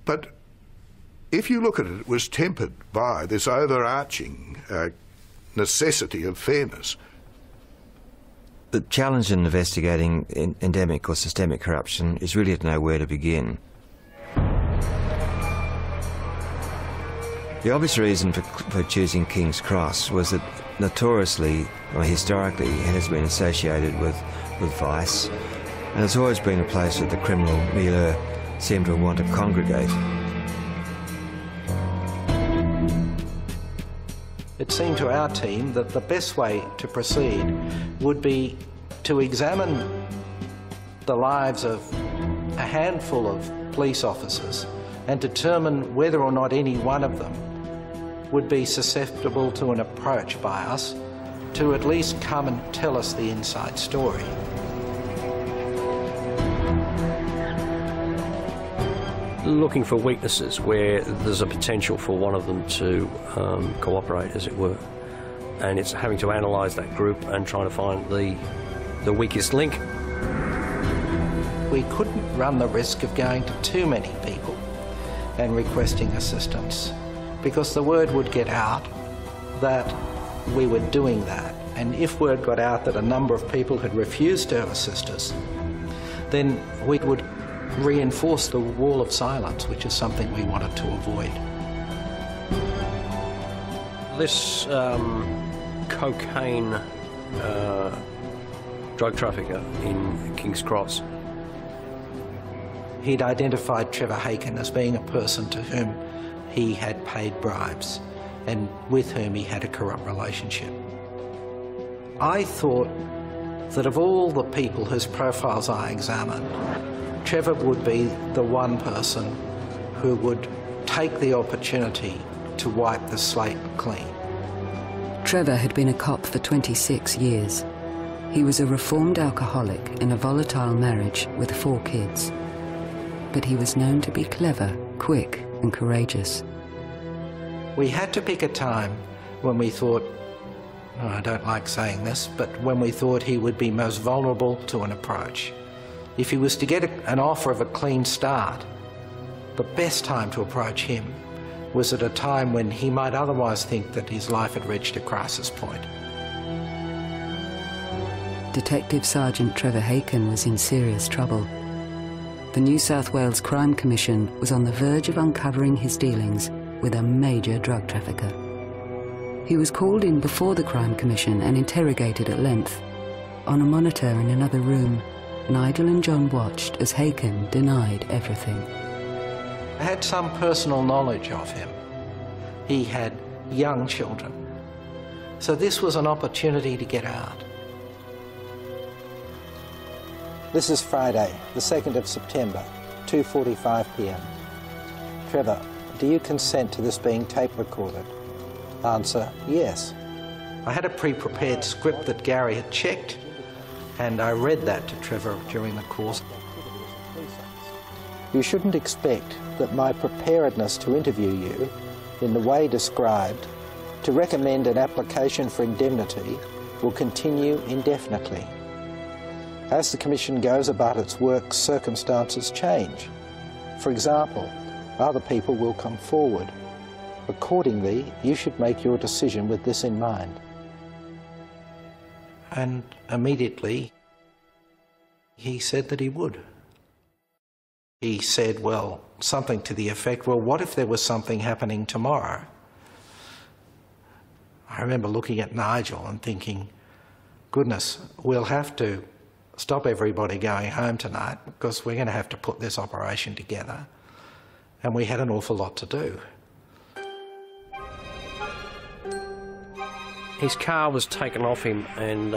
But if you look at it, it was tempered by this overarching necessity of fairness. The challenge in investigating endemic or systemic corruption is really to know where to begin. The obvious reason for choosing King's Cross was that notoriously, or historically, it has been associated with vice, and it's always been a place that the criminal milieu seemed to want to congregate. It seemed to our team that the best way to proceed would be to examine the lives of a handful of police officers and determine whether or not any one of them would be susceptible to an approach by us to at least come and tell us the inside story. Looking for weaknesses where there's a potential for one of them to cooperate, as it were. And it's having to analyse that group and trying to find the weakest link. We couldn't run the risk of going to too many people and requesting assistance, because the word would get out that we were doing that. And if word got out that a number of people had refused to assist us, then we would reinforce the wall of silence, which is something we wanted to avoid. This cocaine drug trafficker in King's Cross, he'd identified Trevor Haken as being a person to whom he had paid bribes and with whom he had a corrupt relationship. I thought that of all the people whose profiles I examined, Trevor would be the one person who would take the opportunity to wipe the slate clean. Trevor had been a cop for 26 years. He was a reformed alcoholic in a volatile marriage with 4 kids. But he was known to be clever, quick, and courageous. We had to pick a time when we thought, oh, I don't like saying this, but when we thought he would be most vulnerable to an approach. If he was to get an offer of a clean start, the best time to approach him was at a time when he might otherwise think that his life had reached a crisis point. Detective Sergeant Trevor Haken was in serious trouble. The New South Wales Crime Commission was on the verge of uncovering his dealings with a major drug trafficker. He was called in before the Crime Commission and interrogated at length. On a monitor in another room, Nigel and John watched as Haken denied everything. I had some personal knowledge of him. He had young children. So this was an opportunity to get out. This is Friday, the 2nd of September, 2:45 p.m. Trevor, do you consent to this being tape recorded? Answer, yes. I had a pre-prepared script that Gary had checked, and I read that to Trevor during the course. You shouldn't expect that my preparedness to interview you in the way described to recommend an application for indemnity will continue indefinitely. As the Commission goes about its work, circumstances change. For example, other people will come forward. Accordingly, you should make your decision with this in mind. And immediately, he said that he would. He said, well, something to the effect, well, what if there was something happening tomorrow? I remember looking at Nigel and thinking, goodness, we'll have to stop everybody going home tonight because we're going to have to put this operation together. And we had an awful lot to do. His car was taken off him, and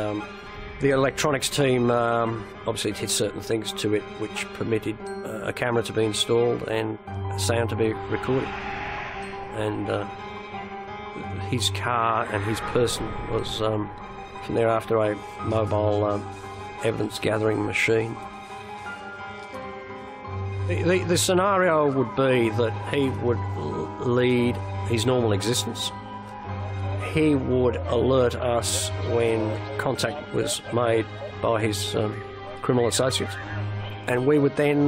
the electronics team obviously did certain things to it which permitted a camera to be installed and sound to be recorded. And his car and his person was from thereafter a mobile evidence gathering machine. The scenario would be that he would lead his normal existence. He would alert us when contact was made by his criminal associates, and we would then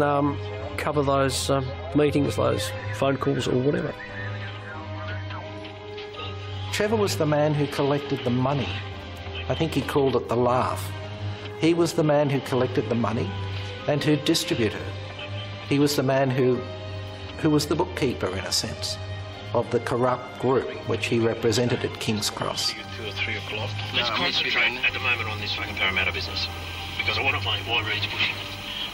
cover those meetings, those phone calls or whatever. Trevor was the man who collected the money. I think he called it the laugh. He was the man who collected the money and who distributed it. He was the man who was the bookkeeper, in a sense, of the corrupt group which he represented at King's Cross. 2 or 3 o'clock. Let's concentrate at the moment on this fucking Parramatta business, because I want to find why Reed's pushing it.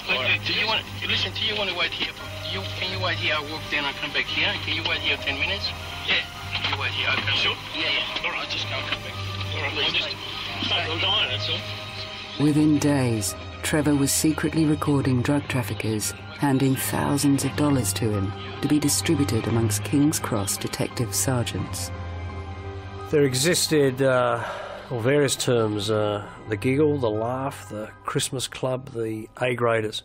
Right. Do you want? Listen, do you want to wait here? Can you wait here? I walk down. I come back here. Can you wait here 10 minutes? Yeah. Can you wait here? I come Sure. back. Yeah. All right, just go and come back. All right, I'm just... I'm dying, that's all. Within days, Trevor was secretly recording drug traffickers, handing thousands of dollars to him to be distributed amongst King's Cross detective sergeants. There existed various terms, the giggle, the laugh, the Christmas club, the A-graders,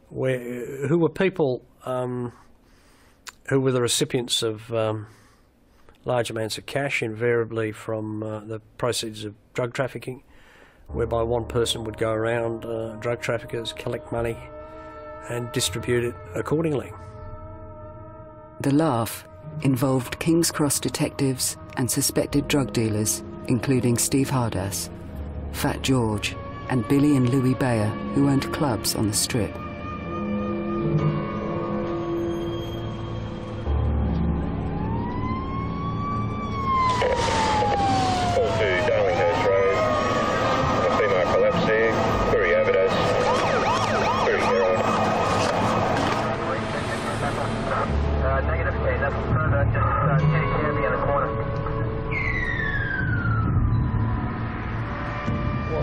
who were people who were the recipients of large amounts of cash, invariably from the proceeds of drug trafficking, whereby one person would go around drug traffickers, collect money and distribute it accordingly. The laugh involved King's Cross detectives and suspected drug dealers, including Steve Hardas, Fat George and Billy and Louis Bayer, who owned clubs on the Strip.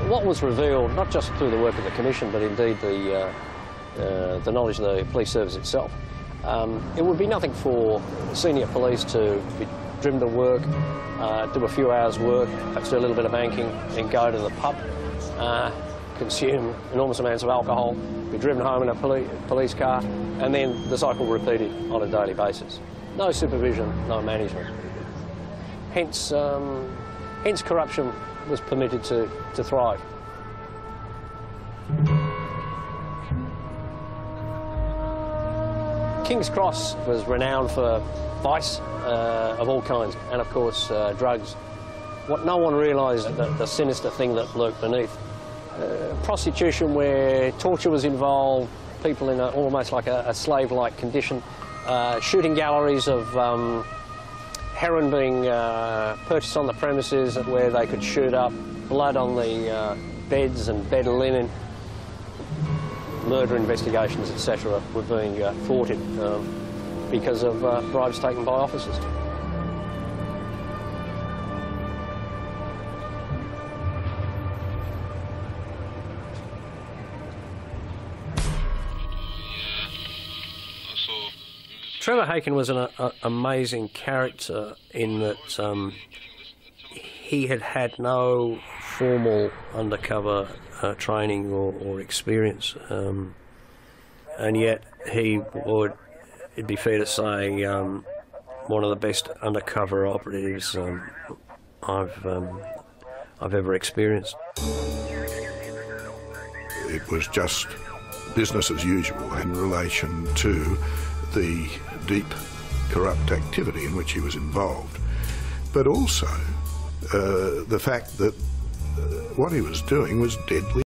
What was revealed, not just through the work of the Commission, but indeed the knowledge of the police service itself, it would be nothing for senior police to be driven to work, do a few hours work, perhaps do a little bit of banking, then go to the pub, consume enormous amounts of alcohol, be driven home in a police car, and then the cycle repeated on a daily basis. No supervision, no management. Hence corruption was permitted to thrive. King's Cross was renowned for vice of all kinds, and of course drugs. What no one realised, the sinister thing that lurked beneath. Prostitution where torture was involved, people in almost like a slave-like condition, shooting galleries of heroin being purchased on the premises where they could shoot up, blood on the beds and bed linen, murder investigations, etc. were being thwarted because of bribes taken by officers. Trevor Haken was an amazing character in that he had had no formal undercover training or experience, and yet he would, it'd be fair to say, one of the best undercover operatives I've ever experienced. It was just business as usual in relation to the deep corrupt activity in which he was involved, but also the fact that what he was doing was deadly